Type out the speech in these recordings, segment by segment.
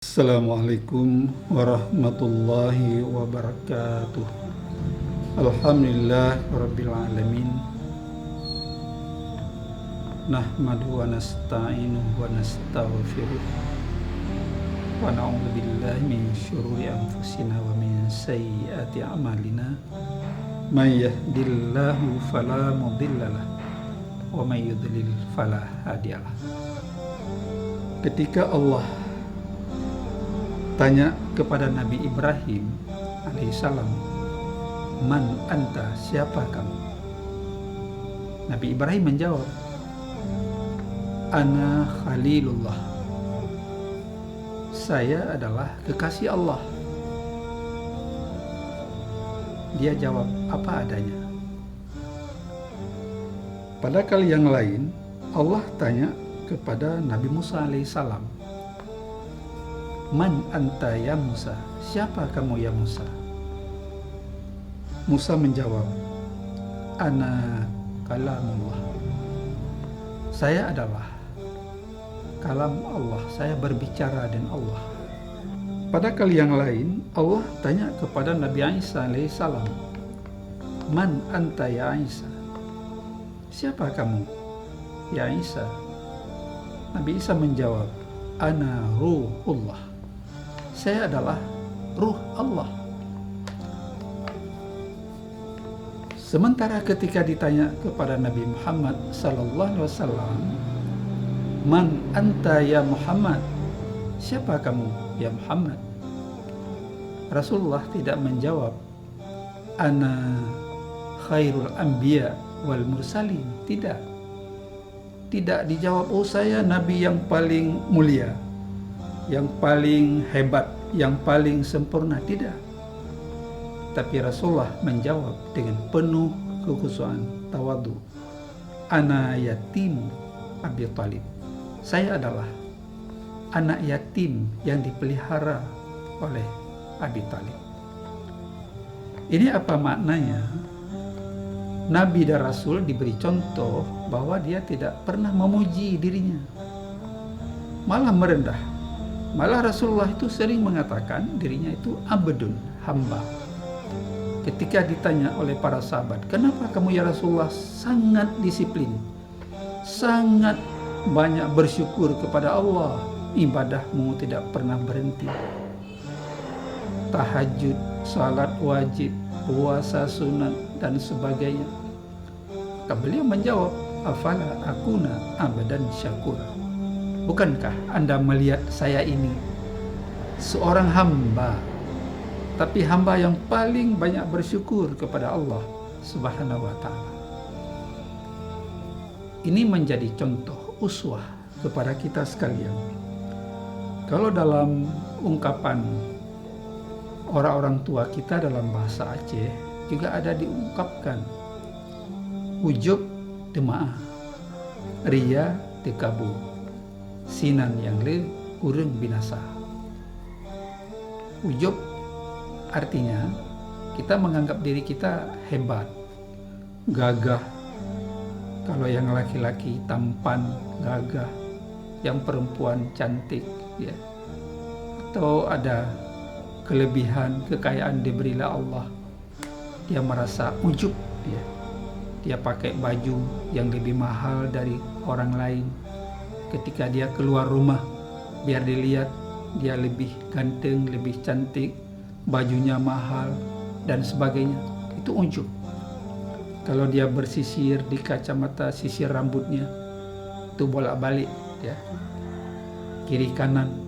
Assalamualaikum warahmatullahi wabarakatuh. Alhamdulillah rabbil alamin. Nahmadu wa nasta'inuhu wa nastaghfiruh. Wa na'udzu billahi min syururi anfusina wa min sayyiati a'malina. May yahdihillahu fala mudhillalah wa may yudlil fala hadiyalah. Ketika Allah tanya kepada Nabi Ibrahim alaihissalam, "Man anta, siapa kamu?" Nabi Ibrahim menjawab, "Ana Khalilullah, saya adalah kekasih Allah." Dia jawab apa adanya. Pada kali yang lain, Allah tanya kepada Nabi Musa alaihissalam, "Man anta ya Musa, siapa kamu ya Musa?" Musa menjawab, "Ana kalamullah, saya adalah kalam Allah, saya berbicara dengan Allah." Pada kali yang lain, Allah tanya kepada Nabi Isa alaihissalam, "Man anta ya Isa, siapa kamu ya Isa?" Nabi Isa menjawab, "Ana ruhullah, saya adalah ruh Allah." Sementara ketika ditanya kepada Nabi Muhammad sallallahu alaihi wasallam, "Man anta ya Muhammad, siapa kamu ya Muhammad?" Rasulullah tidak menjawab, "Ana khairul anbiya wal mursalin." Tidak dijawab, "Oh, saya nabi yang paling mulia, yang paling hebat, yang paling sempurna." Tidak. Tapi Rasulullah menjawab dengan penuh kekhusyuan, tawadhu, "Ana yatim Abi Thalib, saya adalah anak yatim yang dipelihara oleh Abi Thalib." Ini apa maknanya? Nabi dan Rasul diberi contoh bahwa dia tidak pernah memuji dirinya, malah merendah. Malah Rasulullah itu sering mengatakan dirinya itu abdun, hamba. Ketika ditanya oleh para sahabat, "Kenapa kamu ya Rasulullah sangat disiplin, sangat banyak bersyukur kepada Allah, ibadahmu tidak pernah berhenti, tahajud, salat wajib, puasa sunat dan sebagainya?" Maka beliau menjawab, "Afala akuna abadan syakura, bukankah Anda melihat saya ini seorang hamba, tapi hamba yang paling banyak bersyukur kepada Allah Subhanahu wa ta'ala." Ini menjadi contoh uswah kepada kita sekalian. Kalau dalam ungkapan orang-orang tua kita dalam bahasa Aceh juga ada diungkapkan, ujub demaah, ria tekabu, sinan yang le urang binasa. Ujub artinya kita menganggap diri kita hebat, gagah. Kalau yang laki-laki tampan, gagah, yang perempuan cantik, ya. Atau ada kelebihan, kekayaan diberilah Allah, dia merasa ujub, ya. Dia pakai baju yang lebih mahal dari orang lain. Ketika dia keluar rumah, biar dilihat dia lebih ganteng, lebih cantik, bajunya mahal dan sebagainya. Itu ujub. Kalau dia bersisir di kacamata, sisir rambutnya itu bolak-balik, ya, kiri kanan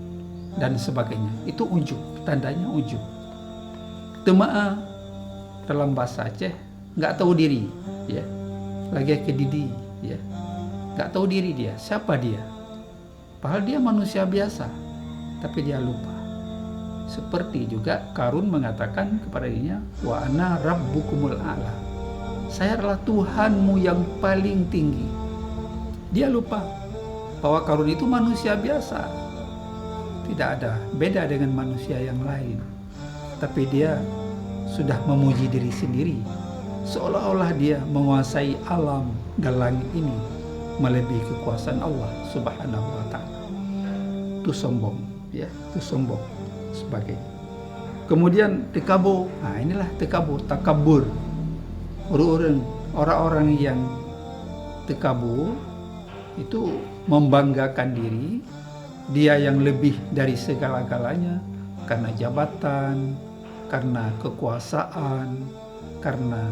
dan sebagainya. Itu ujub, tandanya ujub. Temaah dalam bahasa Aceh nggak tahu diri, ya, lagi kedidi, ya, nggak tahu diri dia, siapa dia. Padahal dia manusia biasa, tapi dia lupa. Seperti juga Qarun mengatakan kepada dirinya, "Wa ana rabbukumul a'la, saya adalah Tuhanmu yang paling tinggi." Dia lupa bahwa Qarun itu manusia biasa, tidak ada beda dengan manusia yang lain. Tapi dia sudah memuji diri sendiri, seolah-olah dia menguasai alam dan langit ini melebihi kekuasaan Allah Subhanahu wa ta'ala. Itu sombong. ya, itu sombong sebagainya. Kemudian tekabur, nah inilah tekabur, takabur. Orang-orang yang tekabur itu membanggakan diri, dia yang lebih dari segala-galanya karena jabatan, karena kekuasaan, karena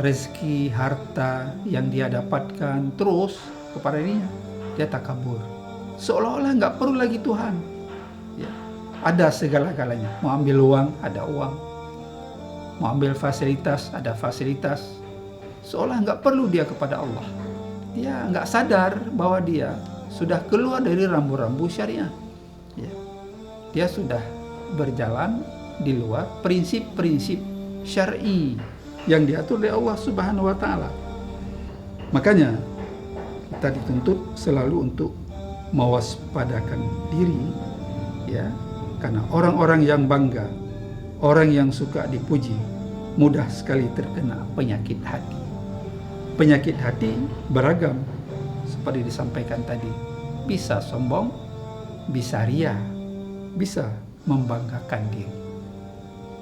rezeki, harta yang dia dapatkan terus kepada dirinya, dia takabur. Seolah-olah nggak perlu lagi Tuhan. Ya, ada segala-galanya. Mau ambil uang, ada uang. Mau ambil fasilitas, ada fasilitas. Seolah nggak perlu dia kepada Allah. Dia nggak sadar bahwa dia sudah keluar dari rambu-rambu syariah. Ya. Dia sudah berjalan di luar prinsip-prinsip syar'i yang diatur oleh Allah Subhanahu wa taala. Makanya kita dituntut selalu untuk mewaspadakan diri, ya, karena orang-orang yang bangga, orang yang suka dipuji, mudah sekali terkena penyakit hati. Penyakit hati beragam, seperti disampaikan tadi. Bisa sombong, bisa ria, bisa membanggakan diri.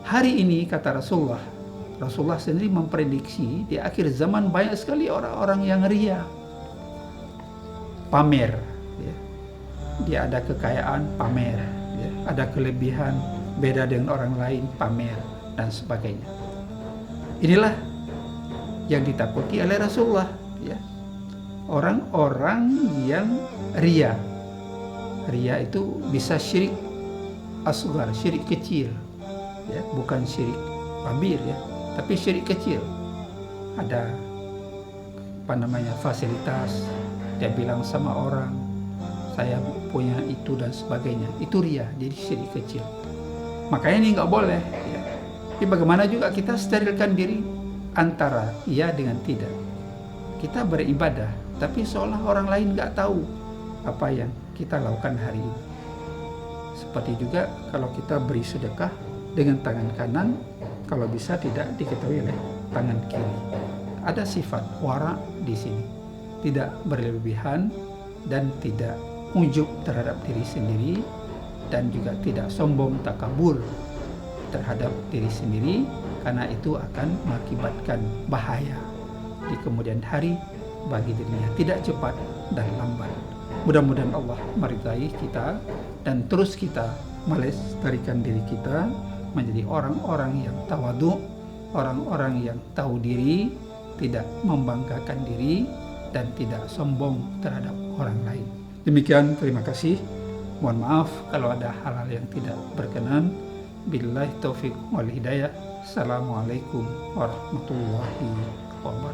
Hari ini kata Rasulullah sendiri memprediksi di akhir zaman banyak sekali orang-orang yang ria, pamer, ya. Dia ada kekayaan, pamer, ya. Ada kelebihan, beda dengan orang lain, pamer, dan sebagainya. Inilah yang ditakuti oleh Rasulullah, ya. Orang-orang yang ria. Ria itu bisa syirik asghar, syirik kecil, ya, bukan syirik kabir, ya, tapi syirik kecil. Ada fasilitas, dia bilang sama orang, saya punya itu dan sebagainya. Itu ria, jadi syirik kecil. Makanya ini nggak boleh, ya. Tapi bagaimana juga kita sterilkan diri antara iya dengan tidak. Kita beribadah, tapi seolah orang lain nggak tahu apa yang kita lakukan hari ini. Seperti juga kalau kita beri sedekah dengan tangan kanan, kalau bisa tidak diketahui oleh tangan kiri. Ada sifat wara di sini, tidak berlebihan dan tidak ujub terhadap diri sendiri, dan juga tidak sombong takabur terhadap diri sendiri, karena itu akan mengakibatkan bahaya di kemudian hari bagi dirinya, tidak cepat dan lambat. Mudah-mudahan Allah meridai kita dan terus kita melestarikan diri kita menjadi orang-orang yang tawadu, orang-orang yang tahu diri, tidak membanggakan diri, dan tidak sombong terhadap orang lain. Demikian, terima kasih. Mohon maaf kalau ada hal-hal yang tidak berkenan. Billahi taufiq wal hidayah. Assalamualaikum warahmatullahi wabarakatuh.